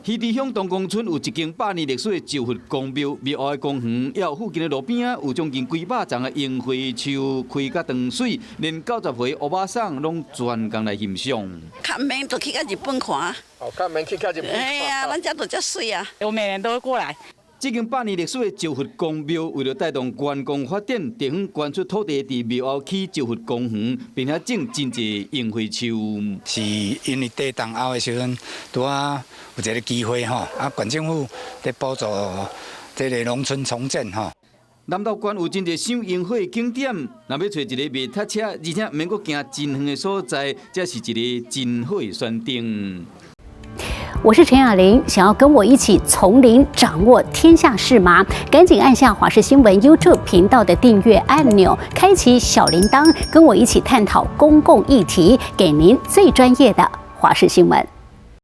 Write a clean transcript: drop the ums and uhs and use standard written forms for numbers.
溪池乡东宫村有一间100年历史的石佛公庙，庙外的公园，也有附近的路边啊，有将近几百丛的樱花树开甲长水，连90岁乌巴桑拢专工来欣赏。看免就去到日本看。哦，看免去到日本。哎呀，咱家都遮水啊！我每年都会过来。这间100年历史的石佛公庙，为了带动观光发展，地方捐出土地伫庙后起石佛公园，并且种真侪樱花树。是因为地动后的时阵，拄啊有一个机会吼，啊，县政府在补助这个农村重建吼。南投县有真侪赏樱花的景点，若要找一个袂塞车，而且免阁行真远的所在，这是一个真好的选定。我是陈雅玲，想要跟我一起从零掌握天下事吗？赶紧按下华视新闻 YouTube 频道的订阅按钮，开启小铃铛，跟我一起探讨公共议题，给您最专业的华视新闻。